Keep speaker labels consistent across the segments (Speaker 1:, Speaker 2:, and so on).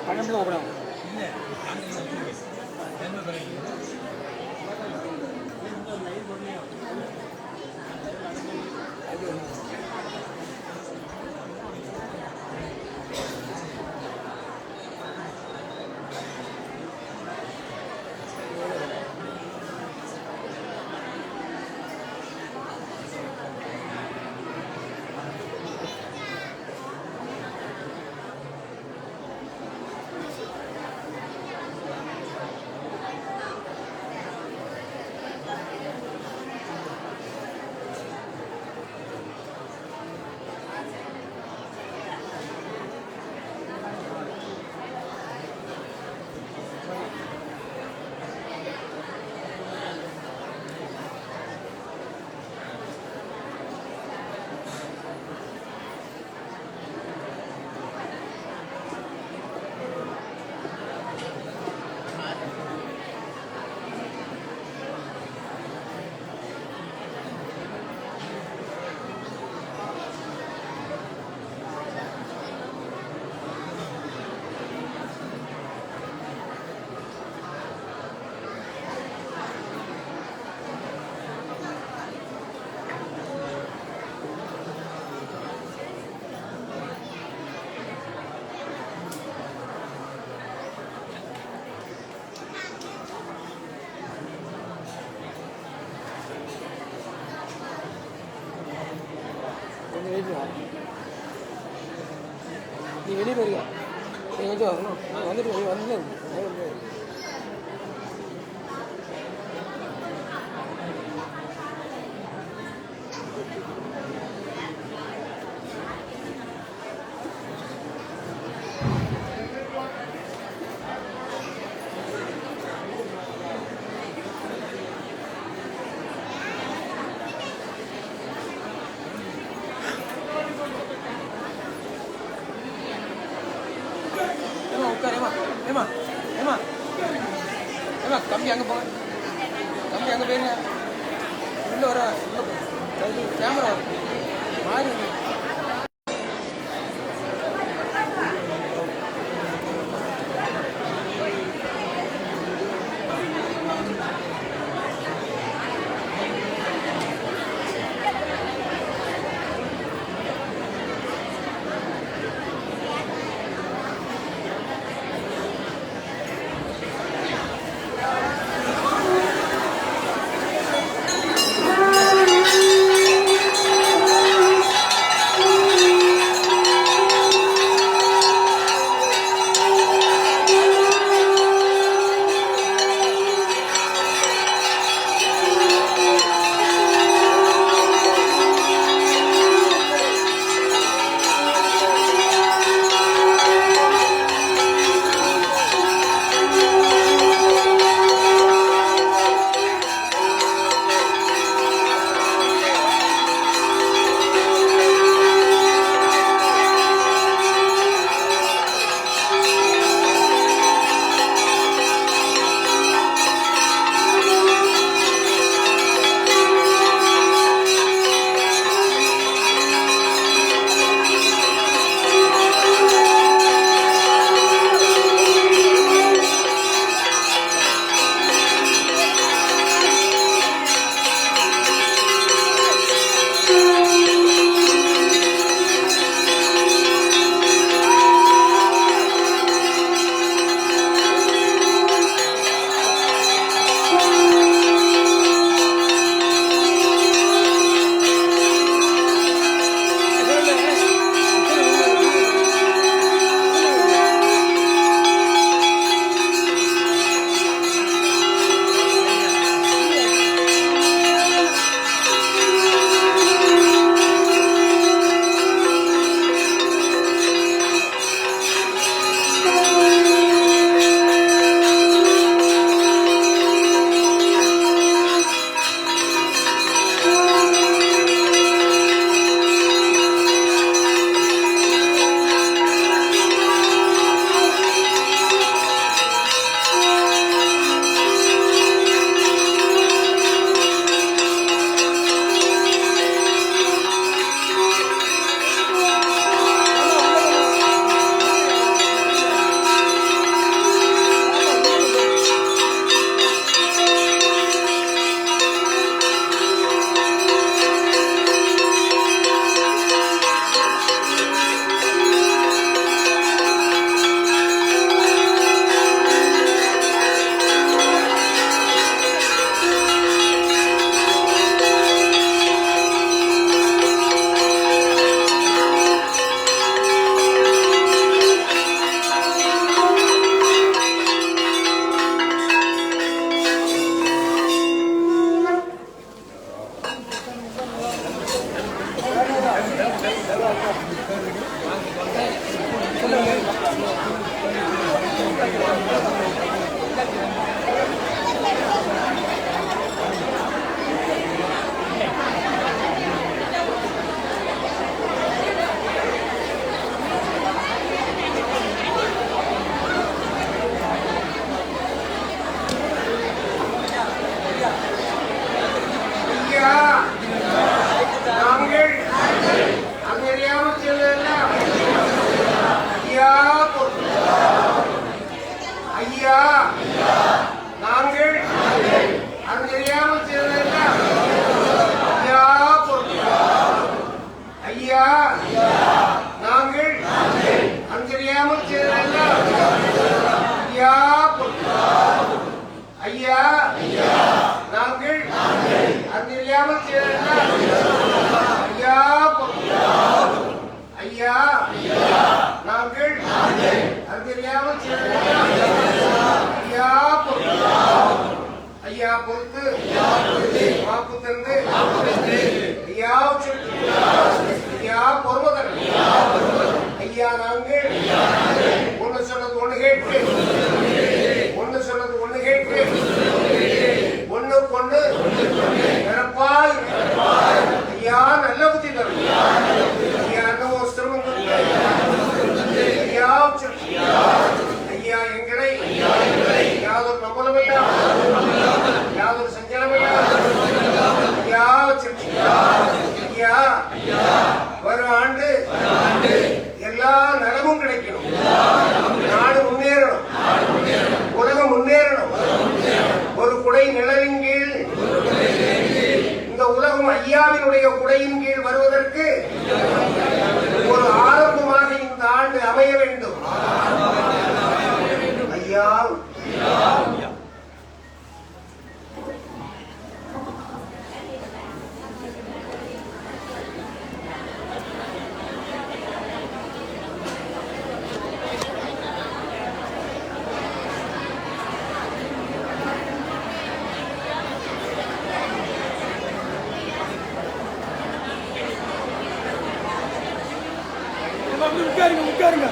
Speaker 1: 12 open ஆகும். போயிட்டு நீ வெளியே போயிருக்க நீ கொஞ்சம் வரணும் வந்துட்டு வந்து Emma, Emma, Emma, kami yang apa? Kami yang apa ni? Dulu orang, kamera, mari.
Speaker 2: நாங்கள் அறியாமல் செய்ததெல்லாம் ஐயா வரும் ஆண்டு எல்லா நலமும் கிடைக்கணும், நாடு முன்னேறணும், உலகம் முன்னேறணும். ஒரு குடை நிழலின் கீழ் இந்த உலகம் ஐயாவினுடைய குடையின் கீழ் வருவதற்கு ஒரு ஆரம்பமாக இந்த ஆண்டு அமைய வேண்டும். ஐயா
Speaker 1: உட்காருங்க உட்காருங்க.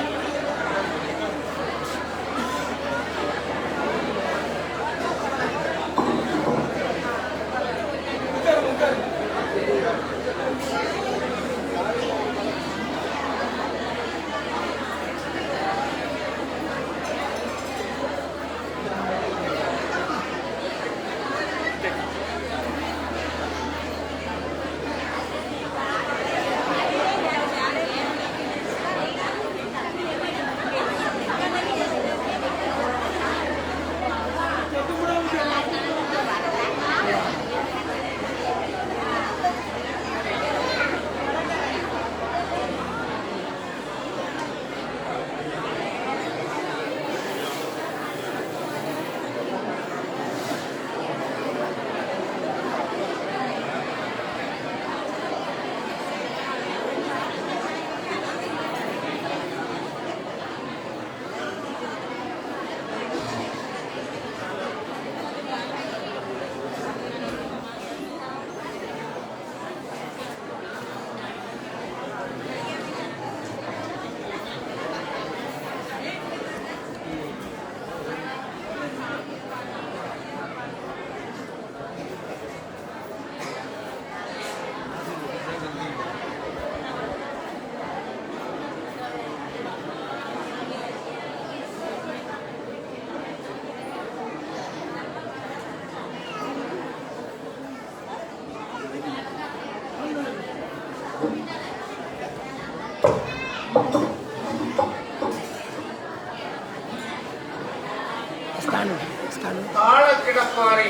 Speaker 1: தாழ கிடப்பாரை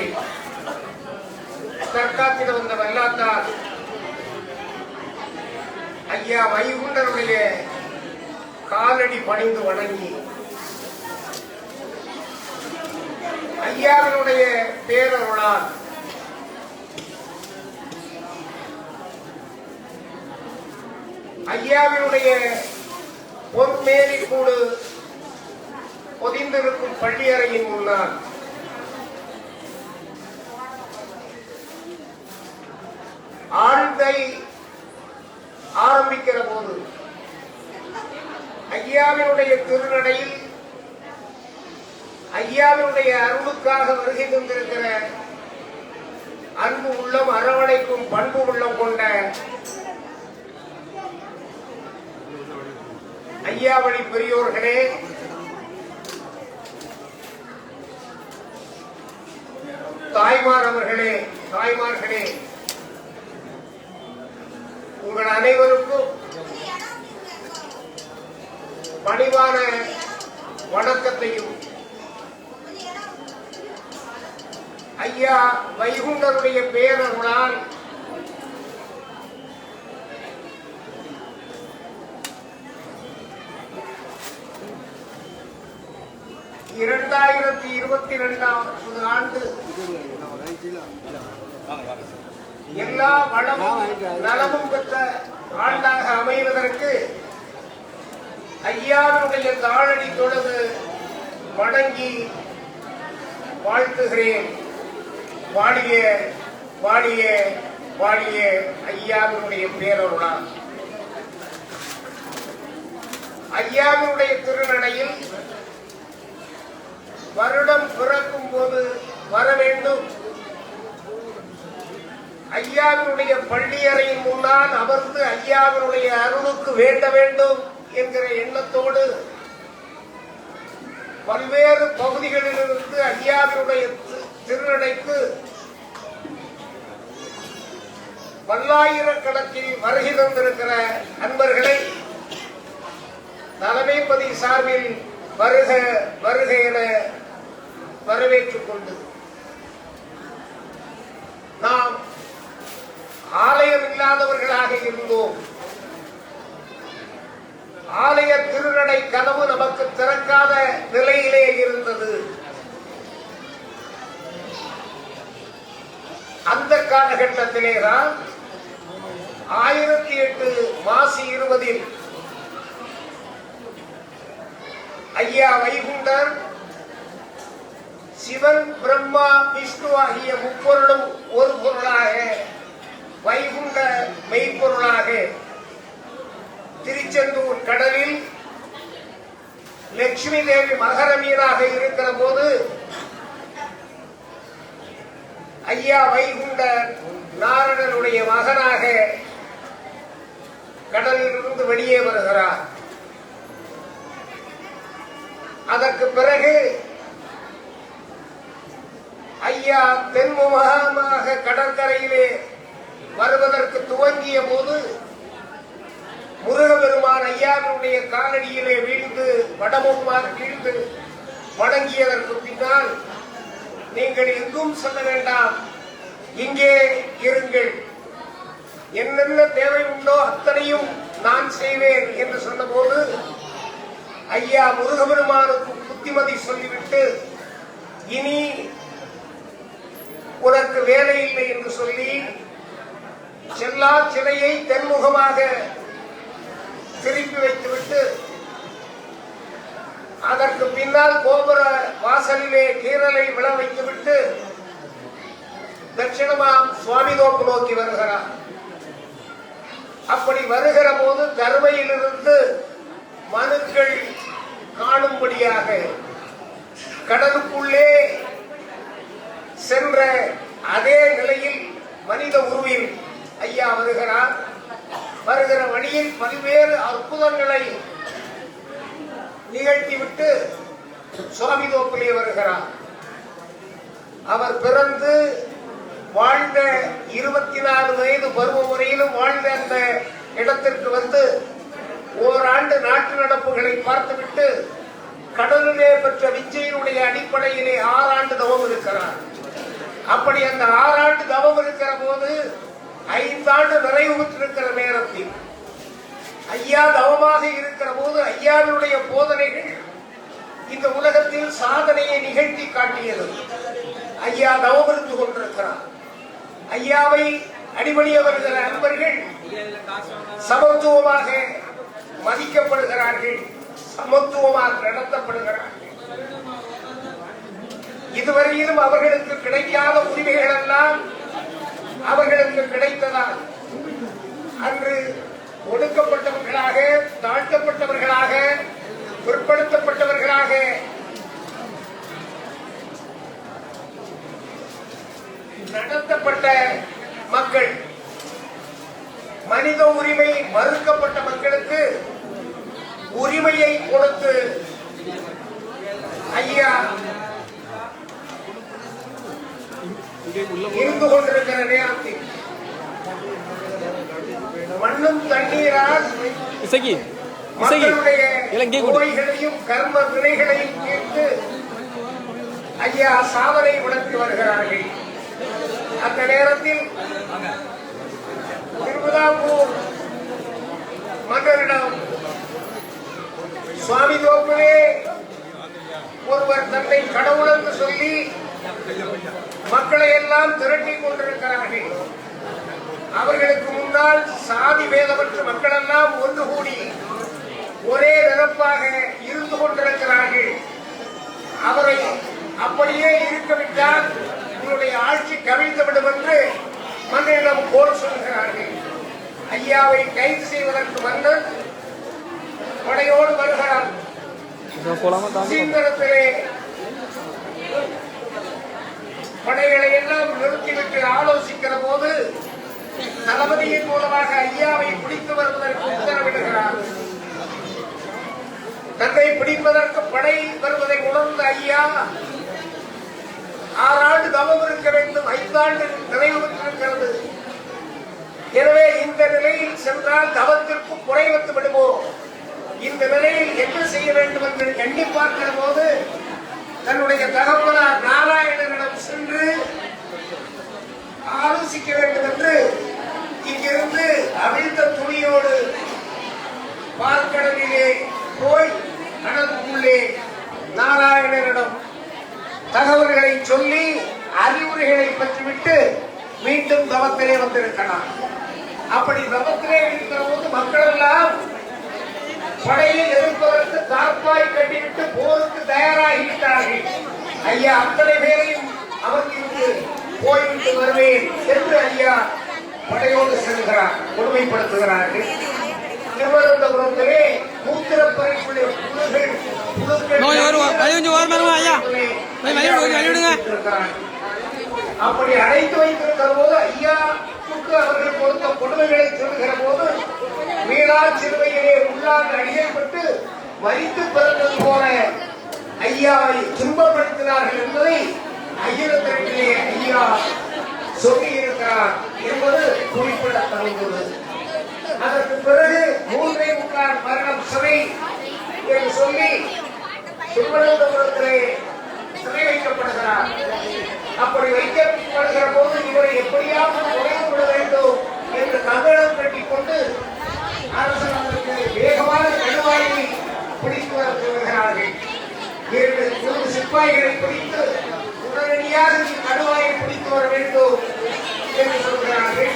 Speaker 1: தற்காத்திட வந்த வல்லாத்தார் ஐயா வைகுண்டருடைய காலடி பணிந்து வணங்கி ஐயாவினுடைய பேரருளால் ஐயாவினுடைய பொன்மேலிக்கூடு பொதிந்திருக்கும் பள்ளியறையின் முன்னால் ஆழ்ந்தை ஆரம்பிக்கிற போது ஐயாவினுடைய திருநடையில் ஐயாவினுடைய அருளுக்காக வருகை தந்திருக்கிற அன்பு உள்ளம் அரவணைக்கும் பண்பு உள்ளம் கொண்ட ஐயாவளி பெரியோர்களே, தாய்மார்களே, உங்கள் அனைவருக்கும் பணிவான வணக்கத்தையும் ஐயா வைகுண்டருடைய பேரருளால் இரண்டாயிரத்தி 22 ஆண்டு எல்லா வளமும் நலமும் பெற்ற ஆண்டாக அமைவதற்கு ஐயாவுடைய தாழடி தொழுது வணங்கி வாழ்த்துகிறேன். வாழிய வாழிய வாழிய ஐயாவினுடைய பேரருளால். ஐயாவினுடைய திருநடையில் வருடம் பிறக்கும் போது வர வேண்டும், ஐயாவினுடைய பள்ளியறையின் முன்னால் அமர்ந்து ஐயாவினுடைய அருளுக்கு வேண்ட வேண்டும் என்கிற எண்ணத்தோடு பல்வேறு பகுதிகளிலிருந்து ஐயாவினுடைய திருநடைக்கு பல்லாயிரக்கணக்கில் வருகை தந்திருக்கிற
Speaker 2: சார்பில் வருக வருக என வரவேற்றுக் கொண்டு நாம் ஆலயம் இல்லாதவர்களாக இருந்தோம். ஆலய திருநடை கதவு நமக்கு திறக்காத நிலையிலே இருந்தது. அந்த காலகட்டத்திலேதான் 1008 மாசி 20 ஐயா வைகுண்டர் சிவன் பிரம்மா விஷ்ணு ஆகிய முப்பொருளும் ஒரு பொருளாக வைகுண்ட மெய்ப்பொருளாக திருச்செந்தூர் கடலில் லட்சுமி தேவி மகர மீனாக இருக்கிற போது ஐயா வைகுண்ட நாரணனுடைய மகனாக கடலில் இருந்து வெளியே வருகிறார். அதற்கு பிறகு ஐயா தென்முகமாக கடற்கரையிலே வருவதற்கு துவங்கிய போது முருகபெருமான் ஐயாவினுடைய காலடியிலே வீழ்ந்து வடமுகமாக வீழ்ந்து வணங்கியதற்கு பின்னால், நீங்கள் எங்கும் செல்ல வேண்டாம், இங்கே இருங்கள், என்னென்ன தேவை உண்டோ அத்தனையும் நான் செய்வேன் என்று சொன்னபோது ஐயா முருகபெருமானுக்கு புத்திமதி சொல்லிவிட்டு, இனி உனக்கு வேலை இல்லை என்று சொல்லி செல்லா சிலையை தென்முகமாக திருப்பி வைத்துவிட்டு அதற்கு பின்னால் கோபுர வாசலிலே கீரலை விழ வைத்துவிட்டு தட்சிணமாம் சுவாமிதோப்பு நோக்கி வருகிறார். அப்படி வருகிற போது கருமையிலிருந்து மனுக்கள் காணும்படியாக கடலுக்குள்ளே சென்ற அதே நிலையில் மனித உருவில் ஐயா வருகிறார். வருகிற வழியில் பல்வேறு அற்புதங்களை நிகழ்த்திவிட்டு சுவாமிதோப்பிலே வருகிறார். அவர் பிறந்து வாழ்ந்த 24 வயது பருவ முறையிலும் வாழ்ந்த அந்த இடத்திற்கு வந்து ஓராண்டு நாட்டு நடப்புகளை பார்த்துவிட்டு கடலிலே பெற்ற விஜயினுடைய அடிப்படையிலே 6 ஆண்டு தவம் இருக்கிறார். அப்படி அந்த 6 ஆண்டு தவம் இருக்கிற போது 5 ஆண்டு நிறைவு பெற்றிருக்கிற நேரத்தில் ஐயா தவமாக இருக்கிற போது ஐயாவினுடைய போதனைகள் இந்த உலகத்தில் சாதனையை நிகழ்த்தி காட்டியது. ஐயா தவம் இருந்து கொண்டிருக்கிறார். ஐயாவை அடிபணிய வருகிற அன்பர்கள் சமத்துவமாக மதிக்கப்படுகிறார்கள், சமத்துவமாக நடத்தப்படுகிறார்கள். இதுவரையிலும் அவர்களுக்கு கிடைக்காத உரிமைகள் எல்லாம் அவர்களுக்கு கிடைத்ததால் அன்று ஒடுக்கப்பட்டவர்களாக, தாழ்த்தப்பட்டவர்களாக, பிற்படுத்தப்பட்டவர்களாக நடத்தப்பட்ட மக்கள், மனித உரிமை மறுக்கப்பட்ட மக்களுக்கு உரிமையை கொடுத்து ஐயா இருந்து கொண்டிருக்கிற நேரத்தில் மண்ணும் தண்ணீரால் மக்களுடைய நோய்களையும் கர்ம வினைகளையும் தீர்த்து ஐயா சாதனை வளர்த்து வருகிறார்கள். அந்த நேரத்தில் திருவிதாங்கூர் மன்னரிடம் சுவாமிதோப்பிலே ஒருவர் தன்னை கடவுள் என்று சொல்லி மக்களை எல்லாம் திரட்டிக் கொண்டிருக்கிறார்கள். அவர்களுக்கு முன்னால் சாதி வேதமற்ற மக்கள் எல்லாம் ஒன்று கூடி ஒரே நிரப்பாக இருந்து கொண்டிருக்கிறார்கள். அவரை அப்படியே இருக்கவிட்டால் உங்களுடைய ஆட்சி கவிழ்ந்துவிடும் என்று மன்னரிடம் கோல் சொல்கிறார்கள். ஐயாவை கைது செய்வதற்கு மன்னர் படையோடு வருகிறார். சீந்தரத்திலே படைகளை எல்லாம் நிறுத்திவிட்டு ஆலோசிக்கிற போது தளபதியின் மூலமாக ஐயாவை பிடித்து வருவதற்கு உத்தரவிடுகிறார். தன்னை பிடிப்பதற்கு படை வருவதை உணர்ந்த ஐயா 6 ஆண்டு தவம் இருக்க வேண்டும், 5 ஆண்டு நிறைவு பெற்றிருக்கிறது. எனவே இந்த நிலையில் சென்றால் தவத்திற்கு குறை வந்து விடுமோ, இந்த நிலையில் என்ன செய்ய வேண்டும் என்று எண்ணி பார்க்கிற போது தன்னுடைய தகப்பனார் நாராயணனிடம் சென்று ஆலோசிக்க வேண்டும் என்று இங்கிருந்து அவிழ்ந்த துணியோடு பார்க்கடலிலே போய் கடலுக்குள்ளே நாராயணனிடம் தகவல்களை சொல்லி அறிவுரைகளை பெற்றுவிட்டு மீண்டும் தவத்திலே வந்திருக்கிறார். அப்படி தவத்திலே இருக்கிற போது மக்கள் எல்லாம் படையை எதிர்ப்பதற்கு தார்ப்பாய் கட்டிவிட்டு போருக்கு தயாராகிவிட்டார்கள். ஐயா அத்தனை பேரையும் அவர்களுக்கு போய்விட்டு வருவேன் என்று ஐயா படையோடு செல்கிறார். கொடுமைப்படுத்துகிறார்கள். திருவனந்தபுரத்திலே மூத்திரப்பறைக்குள்ளே அப்படி அடைத்து வைத்திருக்கிற போது ஐயாவுக்கு அவர்கள் கொடுத்த கொடுமைகளை சொல்லுகிற போது மீளா சிறுவையிலே உள்ளால் அடியப்பட்டு மறித்து பிறந்தது போல ஐயாவை துன்பப்படுத்தினார்கள் என்பதை அகிலத்திலே ஐயா சொல்லி இருக்கிறார் என்பது குறிப்பிடத்தகுந்தது. அதற்கு பிறகு 3.25 மரணம் சிறை என்று சொல்லி திருவனந்தபுரத்திலே சிறை வைக்கப்படுகிறார். அப்படி வைக்கப்படுகிற போது இவரை எப்படியாவது குறைந்து விட வேண்டும் என்று கங்கணம் கட்டிக் கொண்டு அரசர்களுக்கு வேகமான கடுவாயை பிடித்து வர சொல்கிறார்கள். 2 சிப்பாய்களை பிடித்து உடனடியாக கடுவாயை பிடித்து வர வேண்டும் என்று சொல்கிறார்கள்.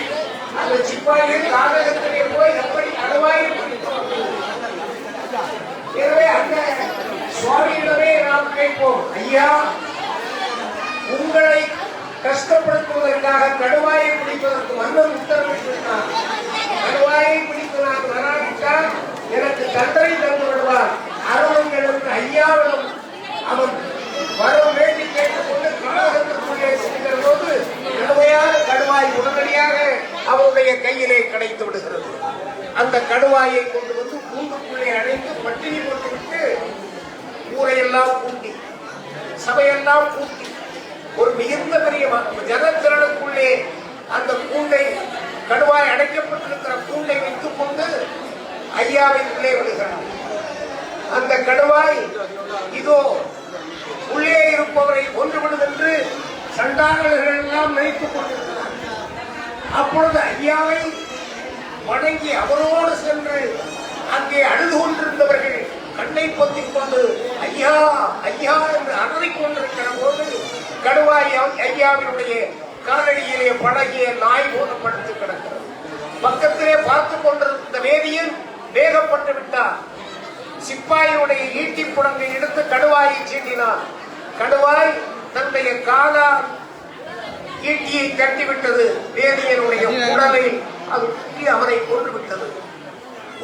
Speaker 2: அந்த சிப்பாய்கள் காதகத்திலே போய் எப்படி கடுவாயை பிடித்து வருவது? எனவே அந்த சுவாமியிடமே நாம் கேட்போம், ஐயா உங்களை கஷ்டப்படுத்துவதற்காக கடுவாயை பிடிப்பதற்கு மன்னர் உத்தரவிட்டிருந்தார். கடுவாயை பிடித்து நான் வராவிட்டால் எனக்கு தண்டனை தந்து விடுவார். அரவங்களுக்கு ஐயாவிடம் அவன் வரம் வேண்டி கேட்டுக்கொண்டு காலகத்திற்குள்ளே செல்கிற போது கடுமையான கடுவாய் உடனடியாக அவருடைய கையிலே கிடைத்து விடுகிறது. அந்த கடுவாயை கொண்டு வந்து கூண்டுக்குள்ளே அடைந்து பட்டினி போட்டுவிட்டு ஊரையெல்லாம் கூட்டி சபையெல்லாம் கூட்டி ஒரு மிகுந்த பெரிய ஜனத்திரனுக்குள்ளே அந்த கூண்டை கடுவாய் அடைக்கப்பட்டிருக்கிற கூண்டை வைத்துக் கொண்டு ஐயாவின் உள்ளே விடுகிறார். அந்த கடுவாய் இதோ உள்ளே இருப்பவரை ஒன்றுவிடும் என்று சண்டாளர்கள் எல்லாம் நினைத்துக் கொண்டிருக்கிறார். அப்பொழுது ஐயாவை வணங்கி அவரோடு சென்று அங்கே அழுது கொண்டிருந்தவர்கள் கண்ணை பொத்திக் கொண்டு ஐயா ஐயா என்று அலறிக் கொண்டிருக்கிற போது கடுவாய் ஐயாவினுடைய காலடியிலே பழகிய நாய் போடப்படுத்து கிடக்கிறது. பக்கத்திலே பார்த்துக் கொண்டிருந்த வேதியன் வேகப்பட்டு விட்டார். சிப்பாயினுடைய ஈட்டிப்புடங்கை எடுத்து கடுவாயை சீண்டினார். கடுவாய் தன்னுடைய காலால் ஈட்டியை தட்டிவிட்டது. வேதியனுடைய உடலை அது குத்தி அவனை கொன்று விட்டது.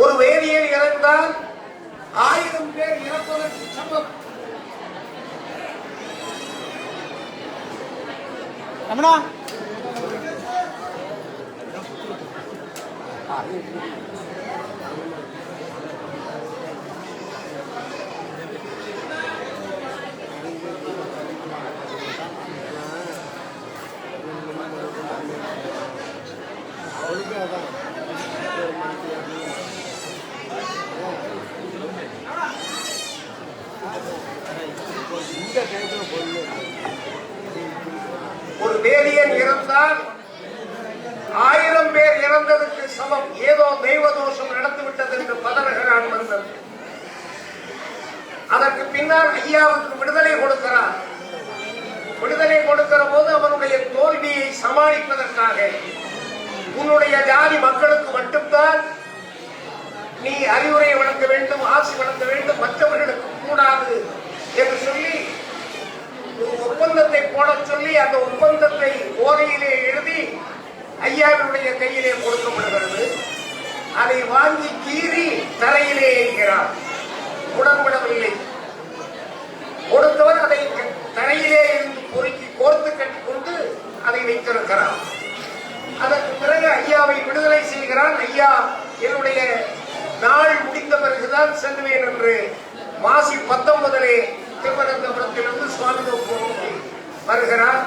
Speaker 2: ஒரு வேதியன் இறந்தால் 1000 பேர் இறப்பதற்கு சமம். ஒரு வேதியன் இறந்தால் 1000 பேர் இறந்ததுக்கு சமம். ஏதோ தெய்வ தோஷம் நடந்துவிட்டது என்று பதறுகிறான் மன்னன். அதற்கு பின்னால் ஐயாவுக்கு விடுதலை கொடுக்கிறார். விடுதலை கொடுக்கிற போது அவனுடைய தோல்வியை சமாளிப்பதற்காக உன்னுடைய ஜாதி மக்களுக்கு மட்டும்தான் நீ அறிவுரை வழங்க வேண்டும், ஆசி வழங்க வேண்டும், மற்றவர்களுக்கு கூடாது என்று சொல்லி ஒரு ஒப்பந்தத்தை போட சொல்லி அந்த ஒப்பந்தத்தை ஓலையிலே எழுதி ஐயாவினுடைய கையிலே கொடுக்கப்படுகிறது. அதை வாங்கி கீறி தலையிலே எறிகிறார். உடன்படவில்லை. கொடுத்தவர் அதை தலையிலே இருந்து பொறுக்கி கோர்த்து கட்டி கொண்டு அதை வைத்திருக்கிறார். அதற்கு பிறகு ஐயாவை விடுதலை செய்கிறான். ஐயா என்னுடைய நாள் முடிந்த பிறகுதான் செல்வேன் என்று மாசி 19 திருவனந்தபுரத்திலிருந்து சுவாமி வருகிறார்.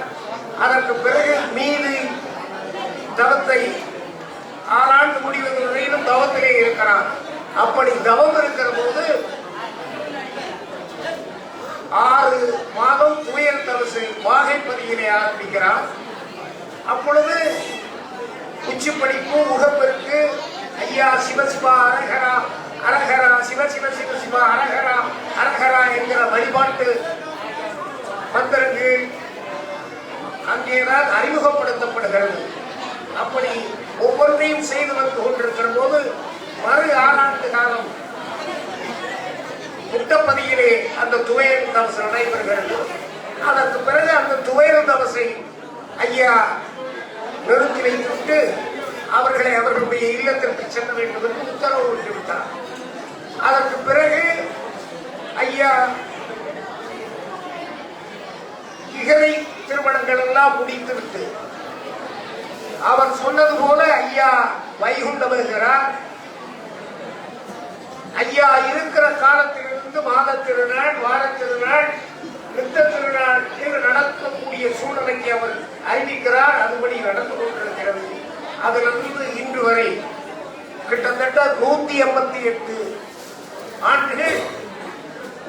Speaker 2: அதற்கு பிறகு மீது தவத்தை 6 ஆண்டு முடிவது வரையிலும் தவத்திலே இருக்கிறார். அப்படி தவம் இருக்கிற போது உச்சிப்படியிலே ஆரம்பிக்கிறார். அப்பொழுது உச்சிப்படிப்பு முகப்பெருக்கு ஐயா சிவசிவா அரகரா அரகரா சிவ சிவ சிவ சிவா அரகரா அரகரா என்கிற வழிபாட்டு மந்திரங்கள் அங்கேதான் அறிமுகப்படுத்தப்படுகிறது. அப்படி ஒவ்வொன்றையும் செய்து வந்து கொண்டிருக்கிற போது மறு 6 ஆண்டு காலம் புட்டப்பதியிலே அந்த துவையல் தவசு நடைபெறுகிறது. அதற்கு பிறகு அந்த துவையல் தவசை ஐயா நிறுத்தி வைத்துவிட்டு அவர்களை அவர்களுடைய இல்லத்திற்கு செல்ல வேண்டும் என்று உத்தரவு விட்டுவிட்டார். அதற்கு பிறகு ஐயா இகழை திருமணங்கள் எல்லாம் முடித்துவிட்டு அவர் சொன்னது போல ஐயா வைகுண்டம் வருகிறார். ஐயா இருக்கிற காலத்திலிருந்து மாத திருநாள், வார திருநாள், நித்த திருநாள் என்று நடக்கக்கூடிய சூழ்நிலைக்கு அவர் அறிவிக்கிறார். அதுபடி நடந்து கொண்டிருக்கிறது. அதிலிருந்து இன்று வரை கிட்டத்தட்ட 188 ஆண்டுகள்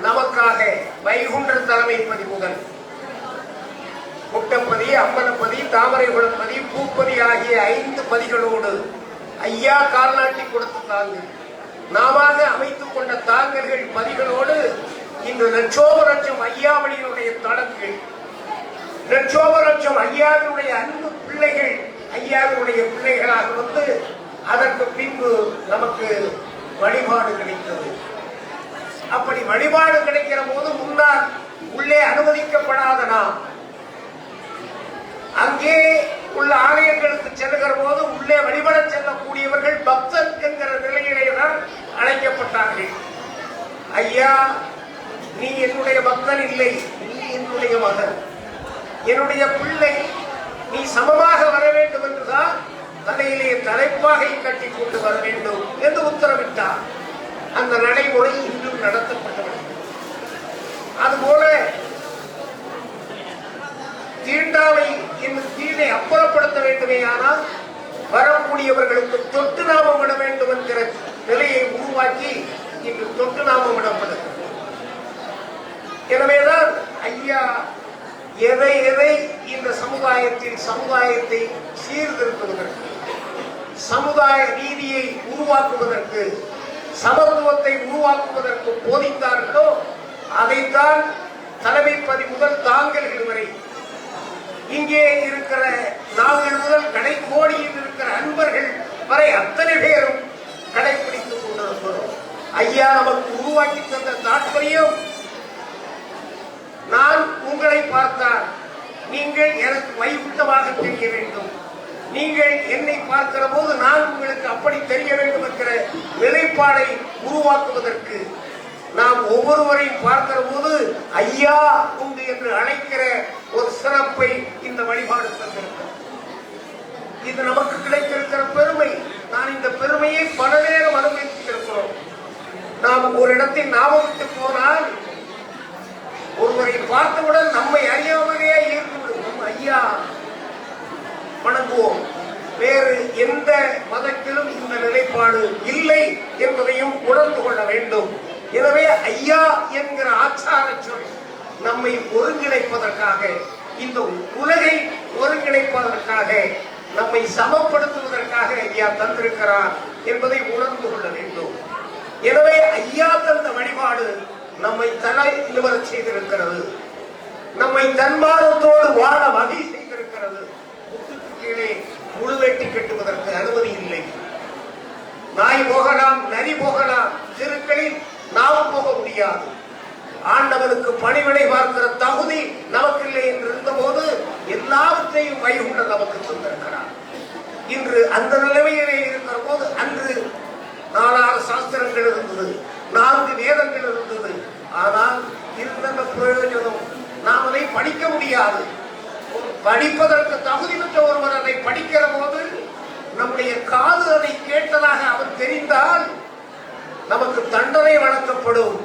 Speaker 2: நமக்காக வைகுண்ட தலைமைப்பதி முதல் முட்டப்பதி, அம்பலப்பதி, தாமரைகுளப்பதி, பூப்பதி ஆகிய 5 பதிகளோடு ஐயா கால்நாட்டி கொடுத்த தாங்கள், நாம அமைத்துக் கொண்ட தாங்கல்கள் பதிகளோடு இன்று லட்சோப லட்சம் ஐயாவளியினுடைய தடங்கள், லட்சோப லட்சம் ஐயாவினுடைய அன்பு பிள்ளைகள் ஐயாவினுடைய பிள்ளைகளாக வந்து அதற்கு பின்பு நமக்கு வழிபாடு கிடைத்தது. அப்படி வழிபாடு கிடைக்கிற போது முன்னால் உள்ளே அனுமதிக்கப்படாத நாம் அங்கே உள்ள ஆலயங்களுக்கு செல்லுகிற போது உள்ளே வழிபட செல்லக்கூடியவர்கள் பக்தன் என்கிற நிலையிலே தான் அழைக்கப்பட்டார்கள். ஐயா, நீ என்னுடைய பக்தன் இல்லை, நீ என்னுடைய மகன், என்னுடைய பிள்ளை, நீ சமமாக வர வேண்டும் என்றுதான் தலையிலே தலைப்பாகை கட்டி கொண்டு வர வேண்டும் என்று உத்தரவிட்டார். அந்த நடைமுறை இன்றும் நடத்தப்பட்டது. அதுபோல தீண்டாமை என்னும் தீனை அப்புறப்படுத்த வேண்டுமே, ஆனால் வரக்கூடியவர்களுக்கு தொட்டு நாமம் விட வேண்டும் என்கிற நிலையை உருவாக்கி இன்று தொட்டு நாமம் விடப்படுகிறது. எனவேதான் ஐயா எதை இந்த சமுதாயத்தை சீர்திருத்துவதற்கு, சமுதாய நீதியை உருவாக்குவதற்கு, சமத்துவத்தை உருவாக்குவதற்கு போதித்தார்களோ அதைத்தான் தலைமைப்பதி முதல் தாங்கல்கள் வரை, இங்கே இருக்கிற நாங்கள் முதல் கடைக்கோடியில் இருக்கிற அன்பர்கள் வரை அத்தனை பேரும் கடைபிடித்துக் கொண்டிருக்கிறோம். ஐயா நமக்கு உருவாக்கி தந்த தாற்பயம், நான் உங்களை பார்த்தால் நீங்கள் எனக்கு வைகுண்டமாக தெரிய வேண்டும், நீங்கள் என்னை பார்க்கிற போது நான் உங்களுக்கு அப்படி தெரிய வேண்டும் என்கிற நிலைப்பாடை உருவாக்குவதற்கு, நாம் ஒவ்வொருவரையும் பார்க்கிற போது ஐயா உண்டு என்று அழைக்கிற ஒரு சிறப்பை இந்த வழிபாடு தந்திருக்கிறது. இது நமக்கு கிடைத்திருக்கிற பெருமை. நான் இந்த பெருமையை பல நேரம் அனுபவித்திருக்கிறோம். நாம் ஒரு இடத்தில் நாமம் விட்டு போனால் ஒருவரை பார்த்தவுடன் நம்மை அறியாமலேயே ஈர்த்துவிடும். ஐயா வணங்குவோம். வேறு எந்த மதத்திலும் இந்த நிலைப்பாடு இல்லை என்பதையும் உணர்ந்து கொள்ள வேண்டும். எனவே ஐயா என்கிற ஆச்சார சொல் நம்மை ஒருங்கிணைப்பதற்காக, இந்த உலகை ஒருங்கிணைப்பதற்காக, நம்மை சமப்படுத்துவதற்காக ஐயா தந்திருக்கிறார் என்பதை உணர்ந்து கொள்ள வேண்டும். எனவே ஐயா தந்த வழிபாடு நம்மை தலை நிவர செய்திருக்கிறது, நம்மை தன்மானத்தோடு வாழ வகை செய்திருக்கிறது. முத்துக்கு கீழே முழுவேட்டி கட்டுவதற்கு அனுமதி இல்லை. நாய் போகலாம், நரி போகலாம், தெருக்களில் நாம் போக முடியாது. ஆண்டவனுக்கு பணிவிடை பார்க்கிற தகுதி நமக்கு இல்லை என்று இருந்த போது எல்லாவற்றையும் வைகுண்ட நமக்கு தந்திருக்கிறார். இன்று அந்த நிலைமையிலே இருக்கிற போது, அன்று 4 சாஸ்திரங்கள் இருந்தது, 4 வேதங்கள் இருந்தது. ஆனால் இருந்த பிரயோஜனம், நாம் அதை படிக்க முடியாது. படிப்பதற்கு தகுதி பெற்ற ஒருவர் அதை படிக்கிற போது நம்முடைய காது அதை கேட்டதாக அவர் தெரிந்தால் நமக்கு தண்டனை வழங்கப்படும்.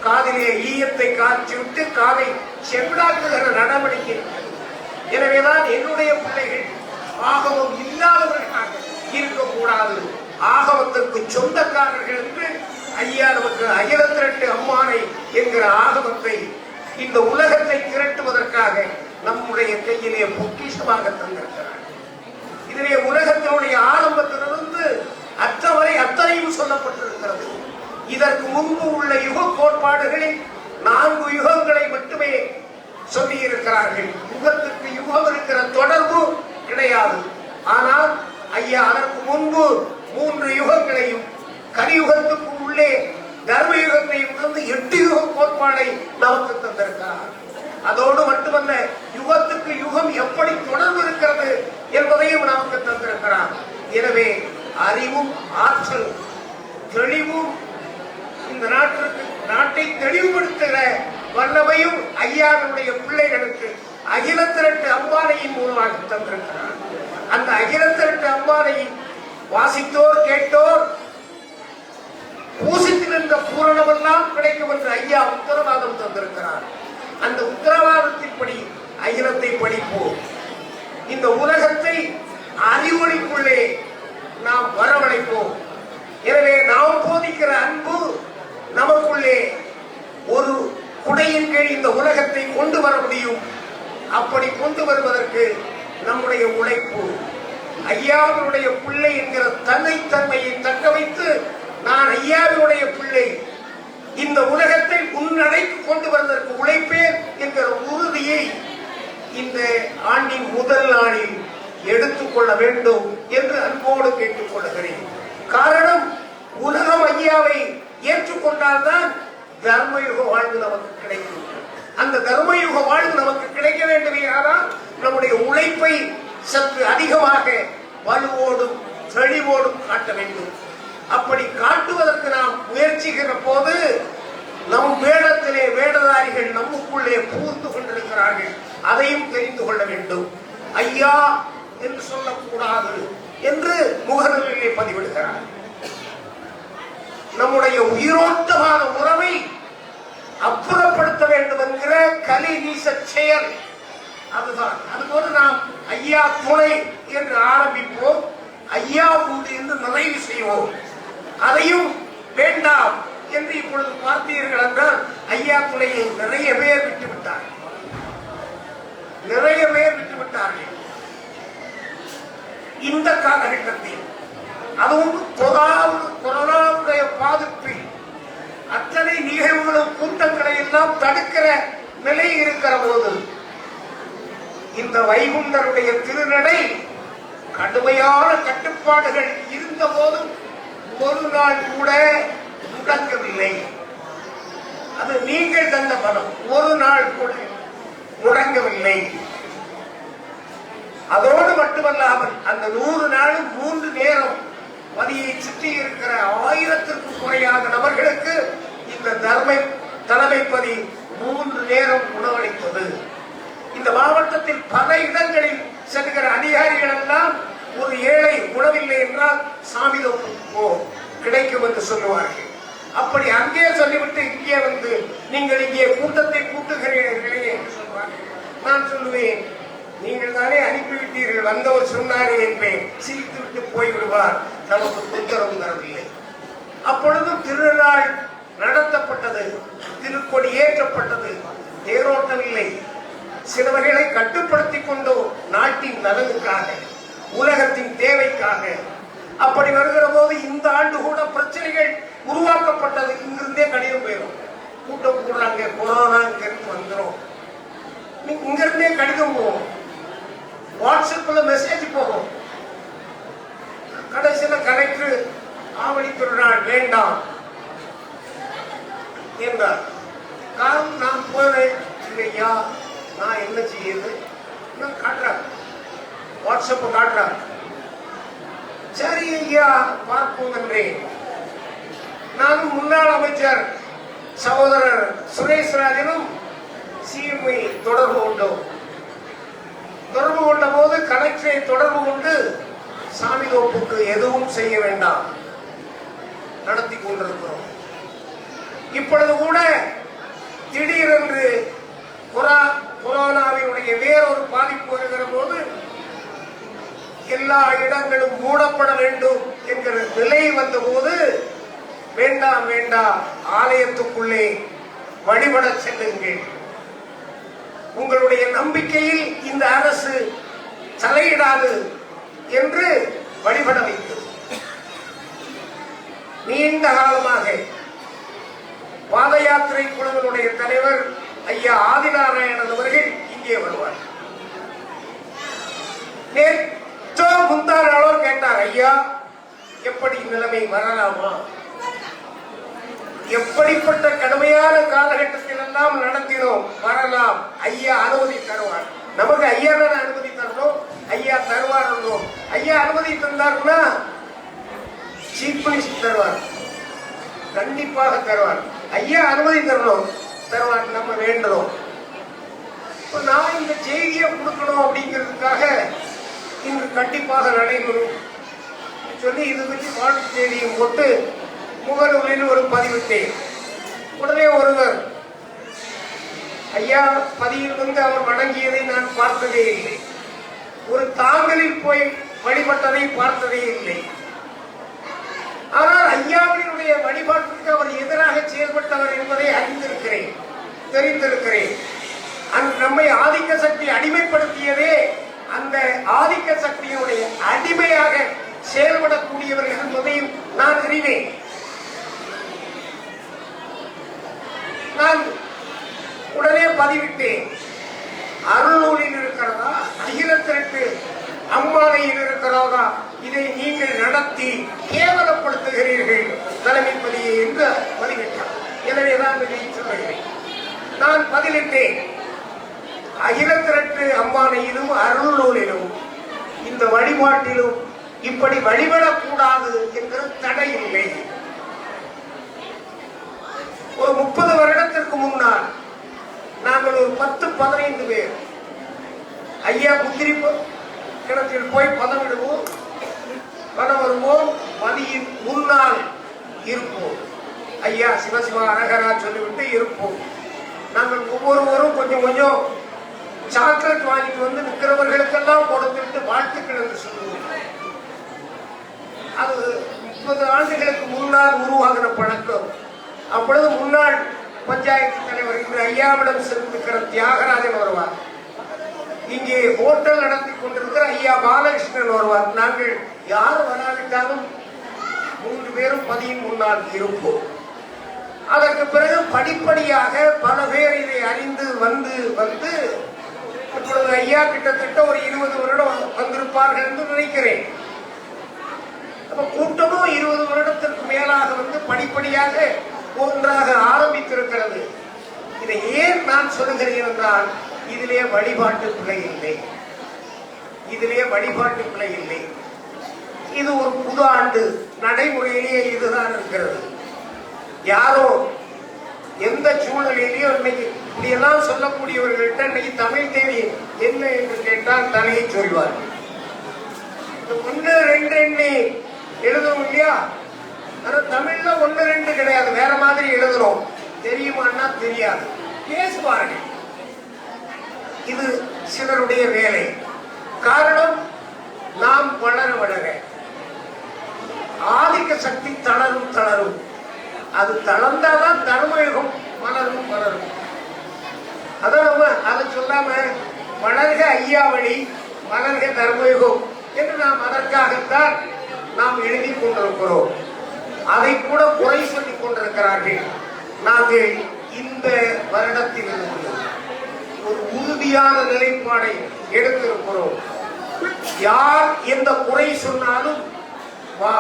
Speaker 2: காதிலே ஈயத்தை காய்ச்சி விட்டு காதை செவிடாக்குகிற நடவடிக்கை. எனவேதான் என்னுடைய பிள்ளைகள் ஆகமம் இல்லாதவர்களாக இருக்கக்கூடாது, ஆகமத்திற்கு சொந்தக்காரர்கள் என்று ஐயா நமக்கு அகில திரட்டு அம்மானை என்கிற ஆகமத்தை இந்த உலகத்தை திரட்டுவதற்காக, நம்முடைய கையிலே பொக்கிஷமாக தந்திருக்கிறார். இதிலே உலகத்தினுடைய ஆரம்பத்திலிருந்து அற்றவரை அத்தனையும் சொல்லப்பட்டிருக்கிறது. இதற்கு முன்பு உள்ள யுக கோட்பாடுகளில் 4 யுகங்களை மட்டுமே சொல்லி இருக்கிறார்கள். யுகத்துக்கு யுகம் இருக்கிற தொடர்பு கிடையாது. ஆனால் ஐயா அதற்கு முன்பு 3 யுகங்களையும் கலியுகத்துக்கு உள்ளே தர்மயுகத்தையும் வந்து 8 யுக கோட்பாடை நமக்கு தந்திருக்கிறார். அதோடு மட்டுமல்ல, யுகத்துக்கு யுகம் எப்படி தொடர்பு இருக்கிறது என்பதையும் நமக்கு தந்திருக்கிறார். எனவே அறிவும் ஆற்றலும் தெளிவும் இந்த நாட்டை தெளிவுபடுத்துகிற வல்லமையும் ஐயாவுடைய பிள்ளைகளுக்கு அகில திரட்டு அம்பானையின் மூலமாக தந்திருக்கிறார். அந்த அகில திரட்டு அம்பானையை வாசித்தோர் கேட்டோர் பூசித்திருந்த பூரணமெல்லாம் கிடைக்கும் என்று ஐயா உத்தரவாதம் தந்திருக்கிறார். அந்த உத்தரவாதத்தின்படி அகிலத்தை படிப்போம். இந்த உலகத்தை அறிவொளிக்குள்ளே நாம் வரவழைப்போம். எனவே நாம் போதிக்கிற அன்பு நமக்குள்ளே ஒரு குடையின் கீழ் இந்த உலகத்தை கொண்டு வர முடியும். அப்படி கொண்டு வருவதற்கு நம்முடைய உழைப்பு, ஐயாவினுடைய பிள்ளை என்கிற தன்மையை தக்க வைத்து நான் ஐயாவினுடைய பிள்ளை, இந்த உலகத்தை முன்னடைக்கு கொண்டு வருவதற்கு உழைப்பேன் என்கிற உறுதியை இந்த ஆண்டின் முதல் நாளில் எடுத்துக்கொள்ள வேண்டும் என்று அன்போடு கேட்டுக் கொள்கிறேன். காரணம், உலகம் ஐயாவை ஏற்றுக்கொண்டால்தான் தர்மயுக வாழ்வு நமக்கு கிடைக்கும். அந்த தர்மயுக வாழ்வு நமக்கு கிடைக்க வேண்டுமே ஆனால் நம்முடைய உழைப்பை சற்று அதிகமாக வலுவோடும் தெளிவோடும் காட்ட வேண்டும். அப்படி காட்டுவதற்கு நாம் முயற்சிக்கிற போது நம் வேடத்திலே வேடதாரிகள் நமக்குள்ளே பூர்த்து கொண்டிருக்கிறார்கள். அதையும் தெரிந்து கொள்ள வேண்டும். ஐயா என்று சொல்லக்கூடாது என்று முகநூலிலே பதிவிடுகிறார். நம்முடைய உயிரோட்டமான உறவை அப்புறப்படுத்த வேண்டும் என்கிற கலி நீச செயல் அதுதான். அதுபோது நாம் ஐயா துணை என்று ஆரம்பிப்போம், ஐயா கூடு என்று நிறைவு செய்வோம். அதையும் வேண்டாம் என்று இப்பொழுது பார்த்தீர்கள் என்றால் ஐயா துணையை நிறைய பேர் விட்டுவிட்டார்கள். இந்த காலகட்டத்தில் அதுவும் கொரோனாவுடைய பாதிப்பில் அத்தனை நிகழ்வுகளும் கூட்டங்களை எல்லாம் தடுக்கிற நிலை இருக்கிற போது இந்த வைகுண்டருடைய திருநடை கடுமையான கட்டுப்பாடுகள் இருந்த போதும் ஒரு நாள் கூட முடங்கவில்லை. அது நீங்கள் தந்த பலம். ஒரு நாள் கூட முடங்கவில்லை. அதோடு மட்டுமல்லாமல் அந்த 100 நாளும் 3 நேரம் பதியை சுற்றி இருக்கிற 1000த்திற்கும் குறையாத நபர்களுக்கு இந்த தலைமைப்பதி 3 நேரம் உணவளித்தது. இந்த மாவட்டத்தில் பல இடங்களில் செல்கிற அதிகாரிகள் எல்லாம் ஒரு ஏழை உணவில்லை என்றால் சாமி போ கிடைக்கும் என்று சொல்லுவார்கள். அப்படி அங்கே சொல்லிவிட்டு இங்கே வந்து நீங்கள் இங்கே கூட்டத்தை கூட்டுகிறீர்களே என்று சொல்வார்கள். நான் சொல்லுவேன், நீங்கள் தானே அனுப்பிவிட்டீர்கள், வந்தவர் சொன்னாரே என்பேன், சிரித்து விட்டு போய்விடுவார், நமக்கு தொந்தரவு தரவில்லை. அப்பொழுதும் திருநாள் நடத்தப்பட்டது, திருக்கொடி ஏற்றப்பட்டது, தேரோட்டமில்லை. சிலவர்களை கட்டுப்படுத்திக் கொண்டோ நாட்டின் நலனுக்காக, உலகத்தின் தேவைக்காக. அப்படி வருகிற போது இந்த ஆண்டு கூட பிரச்சனைகள் உருவாக்கப்பட்டது. இங்கிருந்தே கடிதம் போயிடும், கூட்டம் கூடுறாங்க, கொரோனா இங்கிருந்து வந்துடும், இங்கிருந்தே கடிதம் போகும், வாட்ஸ்அப்ல மெசேஜ் போகும். கடைசியில் கலெக்டர் ஆவணி திருநாள் வேண்டாம் என்றார். காரணம், நான் போனேன் இல்லையா, நான் என்ன செய்யுது காட்டுறார், வாட்ஸ்அப் காட்டுறார். சரி ஐயா பார்ப்போம் என்றேன். நானும் முன்னாள் அமைச்சர் சகோதரர் சுரேஷ் ராஜனும் சிஎம்ஐ தொடர்பு கொண்ட போது கலெக்டரை தொடர்பு கொண்டு சாமி தோப்புக்கு எதுவும் செய்ய வேண்டாம் நடத்தி கொண்டிருக்கிறோம். இப்பொழுது கூட திடீரென்று கொரோனாவினுடைய வேறொரு பாதிப்பு வருகிற போது எல்லா இடங்களும் மூடப்பட வேண்டும் என்கிற நிலை வந்த போது வேண்டாம் வேண்டாம், ஆலயத்துக்குள்ளே வழிபட செல்லுங்கள், உங்களுடைய நம்பிக்கையில் இந்த அரசு தலையிடாது என்று வழிபட வைத்தது. நீண்ட காலமாக பாத யாத்திரை குழுவினுடைய தலைவர் ஐயா ஆதிநாராயணன் அவர்கள் இங்கே வருவார். நேற்றோ முந்தா நாளோ கேட்டார், ஐயா எப்படி நிலைமை வரலாமா, எப்படிப்பட்ட கடுமையான காலகட்டத்தில் எல்லாம் நடத்தினோம், வரலாம், ஐயா அனுமதி தருவார். நமக்கு ஐயா தான் அனுமதி தரணும், ஐயா தருவார். ஐயா அனுமதி தந்தார்னா சீஃப் மினிஸ்டர் தருவார், கண்டிப்பாக தருவார். ஐயா அனுமதி தரணும், தருவார், நம்ம வேண்டுறோம். நான் இந்த செய்தியை கொடுக்கணும் அப்படிங்கிறதுக்காக இன்று கண்டிப்பாக நடைபெறும் சொல்லி இது பற்றி வாழ்த்து செய்தியும் போட்டு முகநூலில் ஒரு பதிவிட்டேன். உடனே ஒருவர், ஐயா பதியில் வந்து அவர் வணங்கியதை நான் பார்த்ததே இல்லை, ஒரு தாங்கலில் போய் வழிபட்டதை பார்த்ததே இல்லை. ஆனால் ஐயாவினுடைய வழிபாட்டுக்கு அவர் எதிராக செயல்பட்டவர் என்பதை அறிந்திருக்கிறேன், தெரிந்திருக்கிறேன். நம்மை ஆதிக்க சக்தி அடிமைப்படுத்தியதே அந்த ஆதிக்க சக்தியினுடைய அடிமையாக செயல்படக்கூடியவர்கள் என்பதையும் நான் அறிவேன். நான் உடனே பதிவிட்டேன், அருள்நூலில் இருக்கிறதா, அகிலத்திற்கு அம்மானையில் இருக்கிறதா, இதை நீங்கள் நடத்தி கேவலப்படுத்துகிறீர்கள் தலைமைப்பதியை என்று பதிவிட்டார். எனவேதான் இதை சொல்கிறேன். நான் பதிலிட்டேன், அகிலத்திற்கு அம்மானையிலும் அருள்நூலிலும் இந்த வழிபாட்டிலும் இப்படி வழிபடக்கூடாது என்கிற தடை இல்லை. ஒரு 30 வருடத்திற்கு முன்னால் நாங்கள் ஒரு 10-15 பேர் ஐயா புத்திரி கிணற்றில் போய் பதவிடுவோம், பணம் வருவோம், பதியின் முன்னால் இருப்போம், ஐயா சிவசிவா அரகரா சொல்லிவிட்டு இருப்போம். நாங்கள் ஒவ்வொருவரும் கொஞ்சம் கொஞ்சம் சாக்லேட் வாங்கிட்டு வந்து நிற்கிறவர்களுக்கெல்லாம் கொடுத்துட்டு வாழ்த்துக்கள் என்று சொல்லுவோம். அது 30 ஆண்டுகளுக்கு முன்னால் உருவாகின பழக்கம். அப்பொழுது முன்னாள் பஞ்சாயத்து தலைவர் இன்று ஐயாவிடம் சென்றிருக்கிற தியாகராஜன் வருவார், இங்கே ஹோட்டல் நடத்தி கொண்டிருக்கிற ஐயா பாலகிருஷ்ணன் வருவார். நாங்கள் யார் வராவிட்டாலும் 3 பேரும் பதியின் முன்னால் இருப்போம். அதற்கு பிறகு படிப்படியாக பல பேர் இதை அறிந்து வந்து வந்து இப்பொழுது ஐயா கிட்டத்தட்ட ஒரு 20 வருடம் வந்திருப்பார்கள் என்று நினைக்கிறேன். அப்ப கூட்டமும் 20 வருடத்திற்கு மேலாக வந்து படிப்படியாக ஒன்றாக ஆரம்பித்திருக்கிறது. இதை ஏன் நான் சொல்லுகிறேன் என்றால், இதிலே வழிபாட்டு பிழை இல்லை, இதிலே வழிபாட்டு பிழை இல்லை. இது ஒரு புது ஆண்டு நடைமுறையிலேயே இதுதான் இருக்கிறது. யாரோ எந்த சூழ்நிலையிலையும் இன்னைக்கு இப்படியெல்லாம் சொல்லக்கூடியவர்கள்ட்ட இன்னைக்கு தமிழ் தேதி என்ன என்று கேட்டால் தலையை சொல்வார். 1, 2 எண்ணி எழுதுவோம் இல்லையா, ஆனா தமிழ்ல 1, 2 கிடையாது, வேற மாதிரி எழுதுறோம். தெரியுமான்னா தெரியாது, பேசுவார்கள். இது சிலருடைய வேலை. காரணம், நாம் வளர வளர ஆதிக்க சக்தி தளரும். அது தளர்ந்தாதான் தர்மயுகம் மலரும் வளரும். அதான் நம்ம அதை சொல்லாம வளர்க ஐயா வழி, வளர்க தர்மயுகம் என்று நாம் அதற்காகத்தான் நாம் எழுதி கொண்டிருக்கிறோம். அதை கூட குறை சொல்லிக் கொண்டிருக்கிறார்கள். நாங்கள் இந்த வருடத்தில் ஒரு உறுதியான நிலைப்பாடை எடுத்திருக்கிறோம். யார் எந்த குறை சொன்னாலும் வா,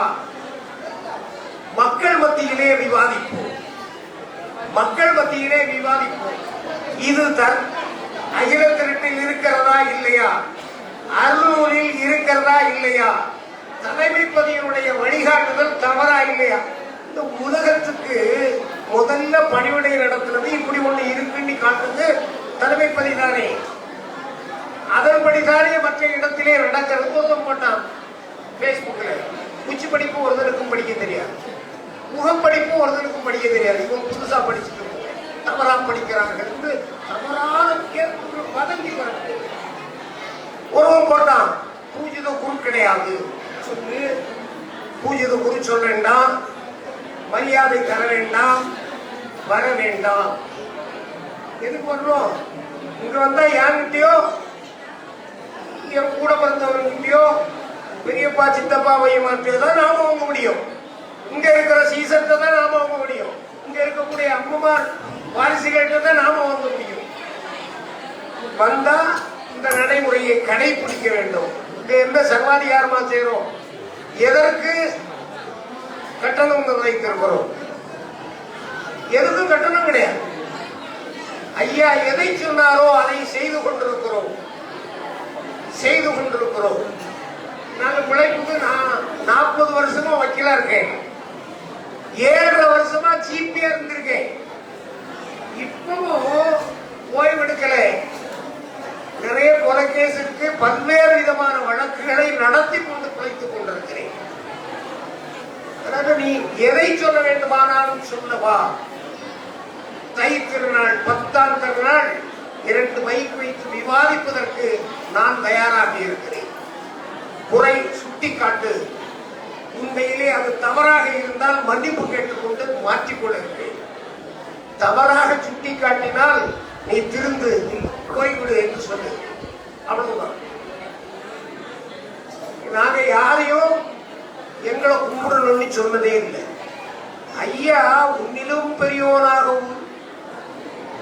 Speaker 2: மக்கள் மத்தியிலே விவாதிப்போம், மக்கள் மத்தியிலே விவாதிப்போம். இது அகில திருட்டில் இருக்கிறதா இல்லையா, அருள்நூலில் இருக்கிறதா இல்லையா, தலைமைப்பதியினுடைய வழிகாட்டுதல் தவறா இல்லையா. இந்த உலகத்துக்கு முதல்ல பணிவிடை நடத்துறது இப்படி ஒண்ணு இருக்குன்னு காட்டுறது தலைமைப்பதி தானே. அதன்படிதானே மற்ற இடத்திலே நடக்கிறது. போதும் போட்டான் பேஸ்புக்ல, உச்சி படிப்பு ஒருத்தருக்கும் படிக்க தெரியாது, முகப்படிப்பும் ஒருத்தருக்கும் படிக்க தெரியாது. இவங்க புதுசா படிச்சுட்டு தவறா படிக்கிறார்கள் என்று தவறான வதந்தி வருது. ஒருவன் போட்டான் பூஜித குரு கிடையாது சொல்லு, பூஜித குரு சொல்ல வேண்டாம், மரியாதை தர வேண்டாம், வர வேண்டாம். எதுக்கு வரணும்? இங்க வந்தா யார்கிட்டயோ என் கூட பிறந்தவர்கிட்டயோ பெரியப்பா சித்தப்பா பையன்கிட்டயோ தான் நாம வாங்க முடியும். இங்க இருக்கிற சீசத்தை தான் நாம வாங்க முடியும். இங்க இருக்கக்கூடிய அம்மமார் வாரிசுகள்கிட்ட தான் நாம வாங்க முடியும். வந்தா இந்த நடைமுறையை கடைபிடிக்க வேண்டும். இங்க என்ன சர்வாதிகாரமா செய்யறோம்? எதற்கு கட்டணம் வைத்திருக்கிறோம்? எதுக்கும் கட்டணம் கிடையாது. ஐயா எதை சொன்னாரோ அதை செய்து கொண்டிருக்கிறோம். நாங்க பிழைப்புக்கு 40 வருஷமா வக்கீலா இருக்கேன். 7.5 வருஷமா ஜிபியா இருந்திருக்கேன். இப்பவும் ஓய்வெடுக்கல. நிறைய கொலை கேஸுக்கு பல்வேறு விதமான வழக்குகளை நடத்தி கொண்டு பிழைத்துக் கொண்டிருக்கிறேன். அதாவது நீ எதை சொல்ல வேண்டுமானாலும் சொல்லவா. தை திருநாள் 10ஆம் திருநாள் 2 மைக் வைத்து விவாதிப்பதற்கு நான் தயாராக இருக்கிறேன். குறை சுட்டிக்காட்டு, உண்மையிலே அது தவறாக இருந்தால் மன்னிப்பு கேட்டுக்கொண்டு மாற்றிக்கொள்ள இருக்கிறேன். தவறாக சுட்டிக்காட்டினால் நீ திருந்து போய்விடு என்று சொல்லு. அவ்வளவுதான். நாங்க யாரையும் எங்களை கும்பிடணும்னு சொன்னதே இல்லை. ஐயா உன்னிலும் பெரியோனாகவும்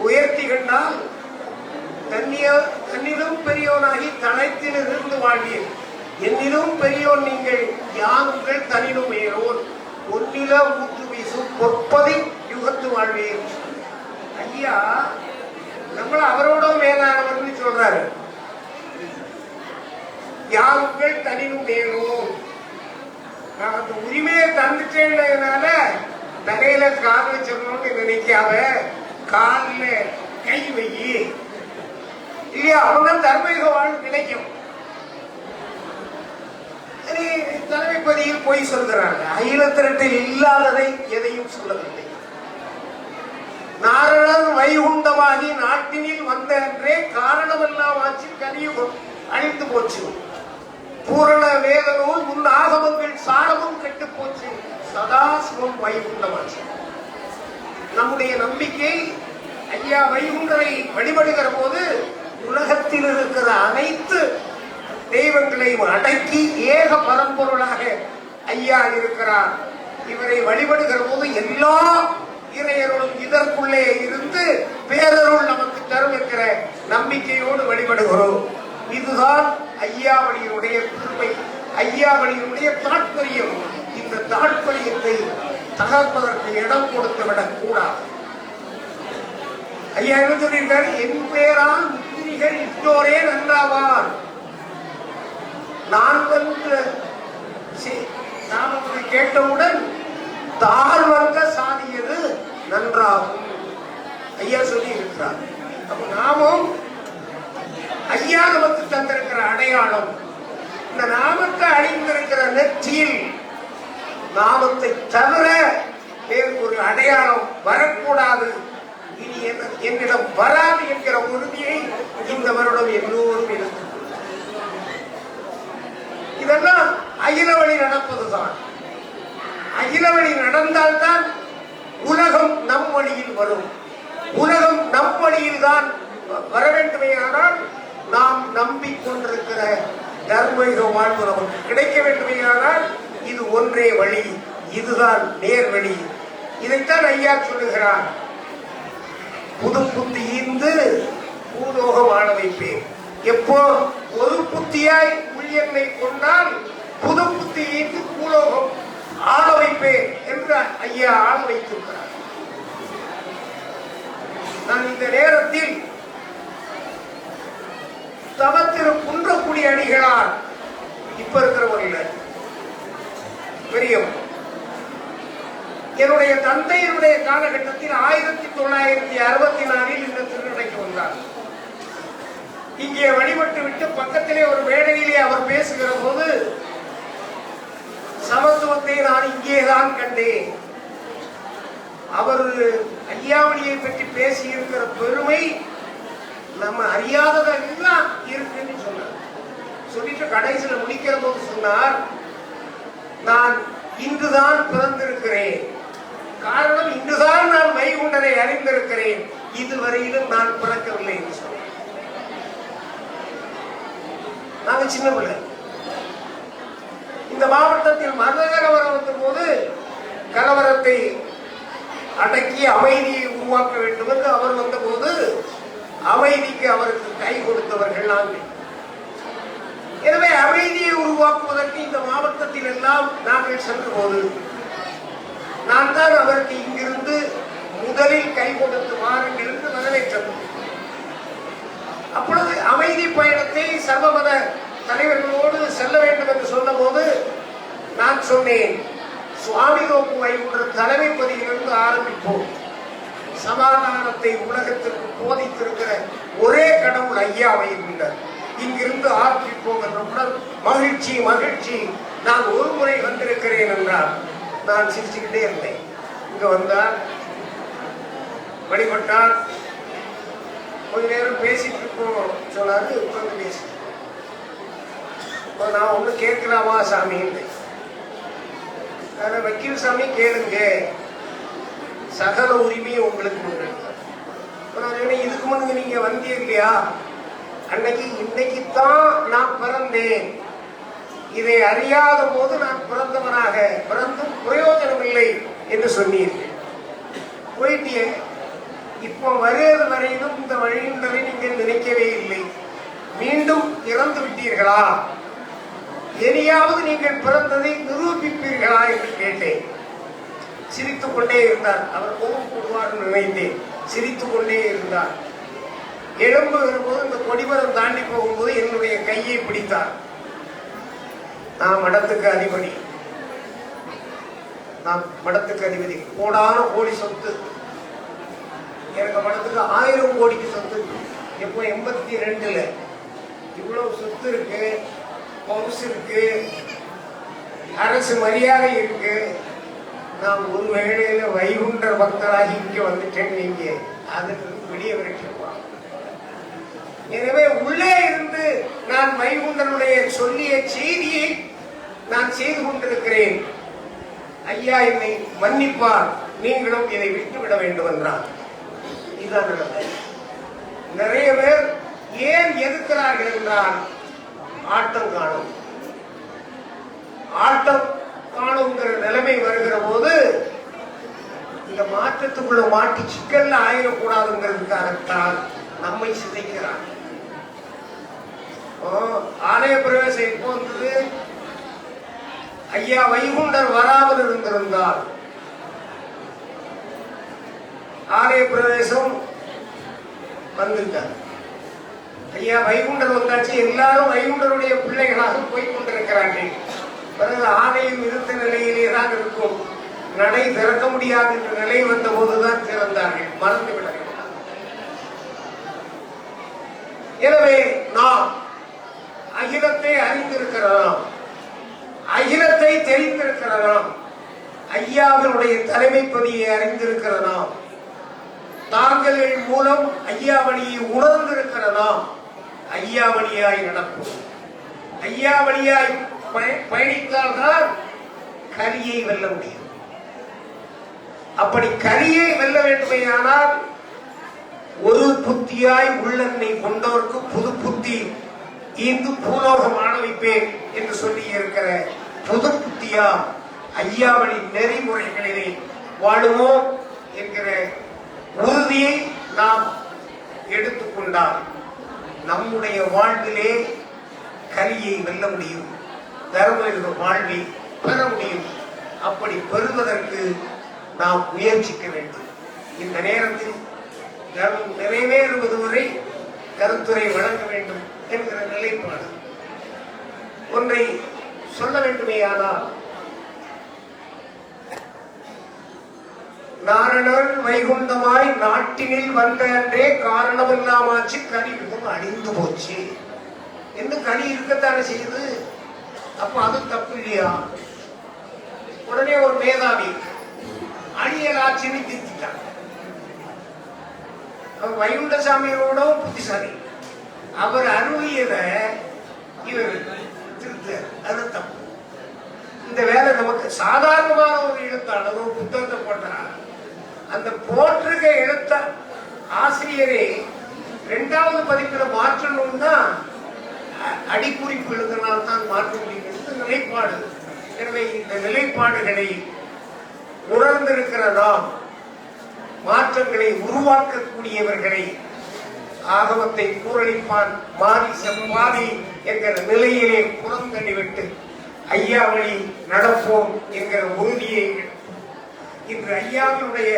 Speaker 2: உயர்த்தி கண்டால் தன்னிலும் பெரியோனாகி தனத்தில் இருந்து வாழ்வீர். என்னிலும் பெரியோன் நீங்கள், யாருங்கள் தனிலும் ஏறோன், ஒன்னில ஊற்று வீசும் பொற்பதி யுகத்து வாழ்வீர். ஐயா நம்மள அவரோட மேலானவர்னு சொல்றாரு. யாருங்கள் தனிலும் ஏறோன். நான் அந்த உரிமையை தந்துட்டேன்றதுனால தலையில கால் வச்சிடணும்னு நினைக்காம காலில் கை வை இல்லையா, அவங்க தர்மயுக வாழ்வு கிடைக்கும். தலைமைப்பதியில் போய் சொல்கிறாங்க. அகிலத்திரட்டில் இல்லாததை எதையும் சொல்லவில்லை. நாரணன் வைகுண்டமாகி நாட்டினில் வந்த அன்றே காரணமெல்லாம் ஆட்சி கலியுகம் அழிந்து போச்சு. பூரண வேத நூல் முன் ஆகமங்கள் சாரமும் கெட்டு போச்சு. சதாசிவம் வைகுண்டமாச்சு. நம்முடைய நம்பிக்கை ஐயா வைகுண்டரை வழிபடுகிற போது உலகத்தில் இருக்கிற அனைத்து தெய்வங்களையும் அடக்கி ஏக பரம்பொருளாக ஐயா இருக்கிறார். இவரை வழிபடுகிற போது எல்லா இறையர்களும் இதற்குள்ளே இருந்து பேரருள் நமக்கு தரும் என்கிற நம்பிக்கையோடு வழிபடுகிறோம். இதுதான் ஐயாவளியினுடைய பெருமை, ஐயாவளியினுடைய தாற்பயம். இந்த தாற்பயத்தை தகர்ப்பதற்கு இடம் கொடுத்து விடக் கூடாது. ஐயா என்ன சொல்லியிருக்காரு? என் பேரால் முத்திரிகள் இட்டோரே நன்றாவார். நான் வந்து நாமத்தை கேட்டவுடன் தாழ் வந்த சாதியது நன்றாகும் ஐயா சொல்லி இருக்கிறார். அப்ப நாமும் ஐயா நமக்கு தந்திருக்கிற அடையாளம், இந்த நாமத்தை அணிந்திருக்கிற நெற்றியில் நாமத்தை தவிர வேறு ஒரு அடையாளம் வரக்கூடாது, இனி என்னிடம் வராது என்கிற உறுதியை இந்த வருடம் எல்லோரும் எடுத்து. இதெல்லாம் அகில வழி நடப்பதுதான். அகில வழி நடந்தால்தான் உலகம் நம் வழியில் வரும். உலகம் நம் வழியில் தான் வர வேண்டுமையானால் நாம் நம்பிக்கொண்டிருக்கிற தர்மயுக வாழ்வு நமக்கு கிடைக்க வேண்டுமையானால் இது ஒன்றே வழி, இதுதான் நேர் வழி. இதைத்தான் ஐயா சொல்லுகிறார். புது புத்தி ஈந்து பூலோகம் ஆள வைப்பேன். எப்போ ஒரு புத்தியாய் உள்ளெண்ணை கொண்டால் புது புத்தி ஈந்து பூலோகம் ஆள வைப்பேன் என்று ஐயா ஆள வைத்திருக்கிறார். நான் இந்த நேரத்தில் தவத்திரு குன்றக்குடி அடிகளார் இப்ப இருக்கிறவர்கள் பெரியவர். என்னுடைய தந்தையினுடைய காலகட்டத்தில் 1964 இந்த திருநடைக்கு வந்தார். இங்கே வழிபட்டு விட்டு பக்கத்திலே ஒரு மேடையிலே அவர் பேசுகிற போது சமத்துவத்தை நான் இங்கேதான் கண்டேன். அவர் ஐயாவளியை பற்றி பேசி இருக்கிற பெருமை நம்ம அறியாததெல்லாம் இருக்குன்னு சொன்னார். சொல்லிட்டு கடைசியில் முடிக்கிற போது சொன்னார், நான் இன்றுதான் பிறந்திருக்கிறேன். காரணம், இன்றுதான் நான் வைகுண்டரை அறிந்திருக்கிறேன், இதுவரையிலும் நான் பிறக்கவில்லை என்று சொன்னார். நாங்க சின்ன பிள்ளை. இந்த மாவட்டத்தில் மத கலவரம் வந்த போது கலவரத்தை அடக்கி அமைதியை உருவாக்க வேண்டும் என்று அவர் வந்த போது அமைதிக்கு அவருக்கு கை கொடுத்தவர்கள் நாங்கள். எனவே அமைதியை உருவாக்குவதற்கு இந்த மாவட்டத்தில் எல்லாம் நாங்கள் சென்ற போது நான் தான் அவருக்கு இங்கிருந்து முதலில் கை கொடுத்து வாருங்கள் என்று வரவேற்றோம். அப்பொழுது அமைதி பயணத்தை சர்வமத தலைவர்களோடு செல்ல வேண்டும் என்று சொன்ன போது நான் சொன்னேன், சுவாமிகோப்பு வைகுண்ட தலைமை பதியிலிருந்து ஆரம்பிப்போம். சமாதானத்தை உலகத்திற்கு போதித்திருக்கிற ஒரே கடவுள் ஐயா வைகுண்டர், இங்கிருந்து ஆரம்பிப்போம் என்றவுடன் மகிழ்ச்சி மகிழ்ச்சி, நான் ஒரு முறை வந்திருக்கிறேன் என்றார். நான் சிரிச்சுக்கிட்டே இருந்தேன். இங்க வந்தார், வழிபட்டார், கொஞ்ச நேரம் பேசிட்டு இருக்கோம் சொன்னாரு. உட்கார்ந்து பேசி நான் ஒண்ணு கேட்கலாமா சாமின்னு. வக்கீல் சாமி கேளுங்க, சகல உரிமையும் உங்களுக்கு உண்டு. இதுக்கு முன்னுக்கு நீங்க வந்தீங்க இல்லையா, அன்னைக்கு இன்னைக்குத்தான் நான் பிறந்தேன், இதை அறியாத போது நான் பிறந்தவனாக பிறந்தும் பிரயோஜனம் இல்லை என்று சொன்னீர்கள். போயிட்டிய இப்போ வருவது வரையிலும் இந்த வழியினரை நீங்கள் நினைக்கவே இல்லை, மீண்டும் இறந்து விட்டீர்களா, இனியாவது நீங்கள் பிறந்ததை நிரூபிப்பீர்களா என்று கேட்டேன். சிரித்துக் கொண்டே இருந்தார். அவர் கோபம் போடுவார் நினைத்தேன். சிரித்துக் கொண்டே இருந்தார். எழும்புகிற போது இந்த கொடிமரம் தாண்டி போகும்போது என்னுடைய கையை பிடித்தார். நான் மடத்துக்கு அதிபதி, நான் மடத்துக்கு அதிபதி, கோடான கோடி சொத்து, எனக்கு மடத்துக்கு 1000 கோடிக்கு சொத்து. இப்போ 82ல இவ்வளவு சொத்து இருக்கு, பவுஸ் இருக்கு, அரசு மரியாதை இருக்கு. நான் ஒரு வேளையில வைகுண்டர் பக்தராகி இங்க வந்துட்டேன், நீங்க அதுக்கு வெளியே விரட்டிருப்பாங்க. எனவே உள்ளே இருந்து நான் வைகுண்டனுடைய சொல்லிய செய்தியை நான் செய்து கொண்டிருக்கிறேன். ஐயா என்னை மன்னிப்பார், நீங்களும் இதை விட்டுவிட வேண்டும் என்றார். இதுதான் நடந்தது. நிறைய பேர் ஏன் எதிர்க்கிறார்கள் என்றால் ஆட்டம் காணும், ஆட்டம் காணுங்கிற நிலைமை வருகிற போது இந்த மாற்றத்துக்குள்ள மாட்டி சிக்கல்ல ஆயிடக்கூடாதுங்கிறதுக்காகத்தான் நம்மை சிதைக்கிறார். ஆலய பிரவேசம் எப்போ வந்தது? ஐயா வைகுண்டர் வராமல் இருந்திருந்தால் ஆலய பிரவேசம் வந்திருக்கார். ஐயா வைகுண்டர் வந்தாச்சு, எல்லாரும் வைகுண்டருடைய பிள்ளைகளாக போய் கொண்டிருக்கிறார்கள். பிறகு ஆலயம் இருந்த நிலையிலே தான் இருக்கும், நடை திறக்க முடியாது என்ற நிலை வந்த போதுதான் திறந்தார்கள், மறந்து விட வேண்டும். எனவே நாம் அகிலத்தை அறிந்திருக்கிறோம், அகிலத்தை தெரிந்திருக்கிறோம், ஐயாவினுடைய தலைமை பதியை அறிந்திருக்கிறோம், தாங்கள் மூலம் ஐயாவளியை உணர்ந்திருக்கிறோம். ஐயாவளியாய் நடப்போம், ஐயாவளியாய் பயணித்தால்தான் கலியை வெல்ல முடியும். அப்படி கலியை வெல்ல வேண்டுமையானால் ஒரு புத்தியாய் உள்ளெண்ணை கொண்டோருக்கு புது புத்தி இந்து பூலோகம் ஆள வைப்பேன் என்று சொல்லி இருக்கிற புது புத்தியா ஐயாவளி நெறிமுறைகளிலே வாழுவோம் என்கிற உறுதியை நாம் எடுத்துக்கொண்டால் நம்முடைய வாழ்விலே கலியை வெல்ல முடியும், தர்ம வாழ்வை பெற முடியும். அப்படி பெறுவதற்கு நாம் முயற்சிக்க வேண்டும். இந்த நேரத்தில் தர்மம் நிறைவேறுவது வரை கருத்துரை வழங்க வேண்டும் என்கிற நிலைப்பாடு. ஒன்றை சொல்ல வேண்டுமேயானால், நாரணன் வைகுண்டமாய் நாட்டினில் வந்த அன்றே காரணமில்லாமாச்சு, கலியுகம் அழிந்து போச்சு என்று கலி இருக்கத்தானே செய்யுது. அப்ப அது தப்பு இல்லையா? உடனே ஒரு மேதாவி அழியல் ஆட்சியை திருத்திட்டான். அவர் வைகுண்ட சாமியோடவும் புத்திசாலி, அவர் அருளியத இவர் திருத்த, அது தப்பு. இந்த வேலை நமக்கு சாதாரணமான ஒரு எழுத்தாளர் ஒரு புத்தகத்தை போட்டார், அந்த போட்டிருக்க எழுத்த ஆசிரியரே 2வது பதிப்பில் மாற்றணும்னா அடிக்குறிப்பு எழுதினால் தான் மாற்ற முடியும் என்று நிலைப்பாடு. எனவே இந்த நிலைப்பாடுகளை உணர்ந்திருக்கிற நாம் மாற்றங்களை உருவாக்கக்கூடியவர்களை ஆகமத்தை கூறளிப்பான் மாறி செவ்வாதி என்கிற நிலையிலே புறந்தள்ளிவிட்டு ஐயா வழி நடப்போம் என்கிற உறுதியை இன்று ஐயாவினுடைய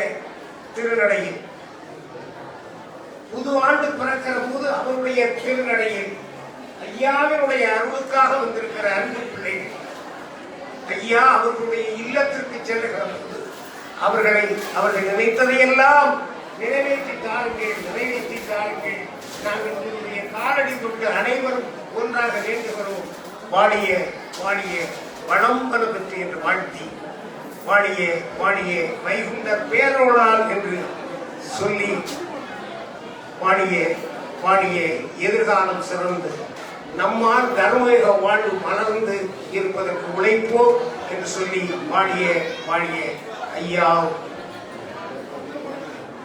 Speaker 2: திருநடையில் புது ஆண்டு பிறக்கிற போது அவருடைய திருநடையில் ஐயாவினுடைய அருளுக்காக வந்திருக்கிற அன்பு பிள்ளைகள் ஐயா அவர்களுடைய இல்லத்திற்கு செல்லுகிற போது அவர்கள் நினைத்ததையெல்லாம் நிறைவேற்றி தாருங்கள். நாங்கள் உங்களுடைய காலடி கொண்டு அனைவரும் ஒன்றாக வேண்டுகிறோம். வாழிய வாழிய வளம் பல பெற்று என்று வாழ்த்தி வாழிய வாழிய வைகுண்ட பேரோடால் என்று சொல்லி வாழிய வாழிய எதிர்காலம் சிறந்து நம்மால் தர்மயுக வாழ்வு மலர்ந்து இருப்பதற்கு உழைப்போம் என்று சொல்லி வாழிய வாழிய ஐயா.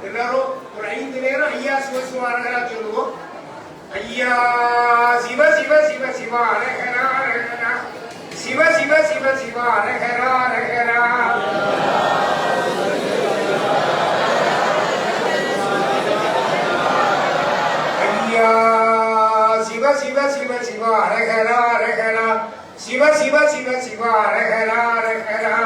Speaker 2: எல்லாரும் ஒரு 5 நேரம் ஐயா சிவசிவாரகரா சொல்லுவோம். ஐயா சிவ சிவ சிவ சிவா அரகரா அரகரா சிவ சிவ சிவ சிவா அரகரா அரகரா. ஐயா சிவ சிவ சிவ சிவா அரகரா அரகரா சிவ சிவ சிவ சிவா அரகரா அரகரா.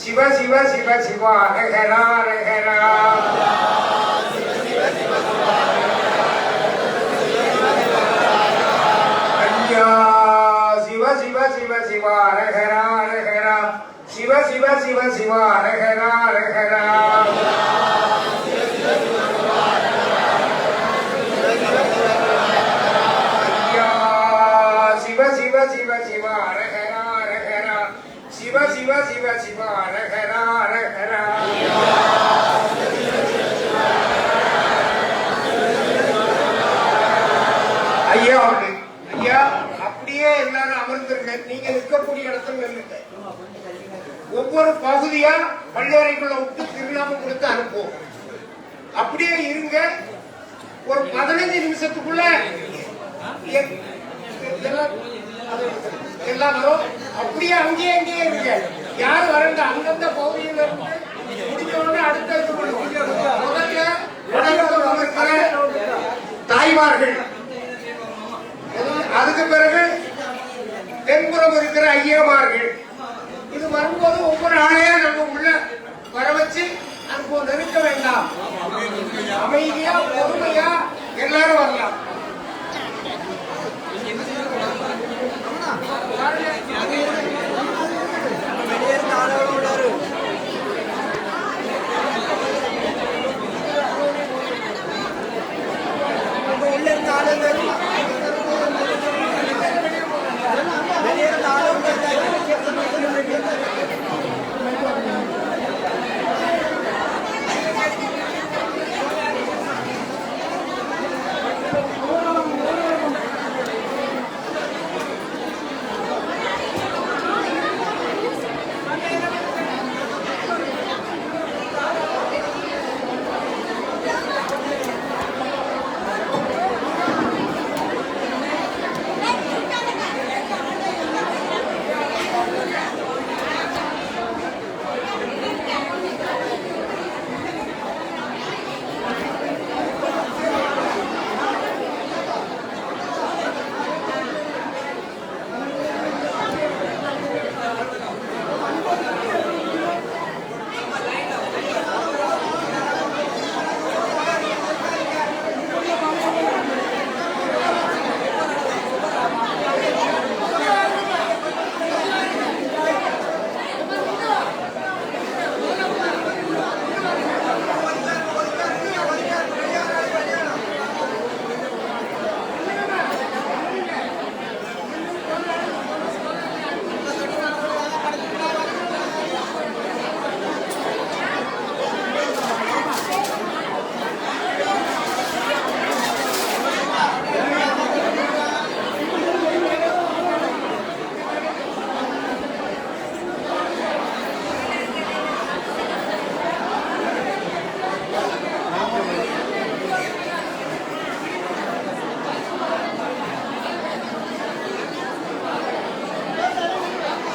Speaker 2: சிவ சிவ சிவ சிவ அரகரா அரகரா. ஐயா சிவ சிவ சிவ சிவ அரகரா அரகரா சிவ சிவ சிவ சிவ அரகரா அரகரா. ஐயா சிவ சிவ சிவ சிவ அரகரா அரகரா சிவ சிவ சிவ சிவ அரகரா அரகரா. ஐயா ஐயா அப்படியே எல்லாரும் அமர்ந்திருக்க. நீங்க நிற்கக்கூடிய இடத்துல நில்லுங்க. ஒவ்வொரு பகுதியா பள்ளிவரைக்குள்ள விட்டு திருநாமம் கொடுத்து அனுப்புவோம். அப்படியே இருங்க. ஒரு 15 நிமிஷத்துக்குள்ள எல்லாம் வரும். அப்படியே அங்கேயே இருங்க. யாரும் வரங்க. அந்தந்த பகுதியில் இருந்து முடிஞ்ச உடனே அடுத்த தாய்மார்கள், அதுக்கு பிறகு தென்புறம் இருக்கிற ஐயமார்கள். இது வரும்போது ஒவ்வொரு ஆளையா நம்ம உள்ள வர வச்சு அனுப்ப நிறுத்த வேண்டாம். அமைதியா பொறுமையா எல்லாரும் வரலாம்.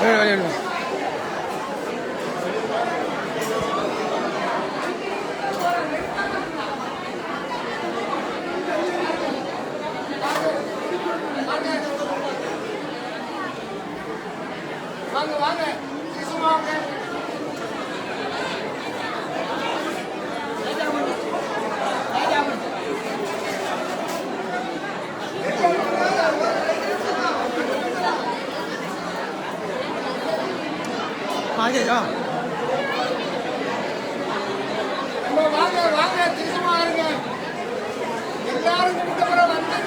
Speaker 1: விளையாடுங்க.
Speaker 2: வாங்க வாங்க வாங்க. வாங்க வாங்க திருச்சமா இருங்க. எல்லாரும் வந்து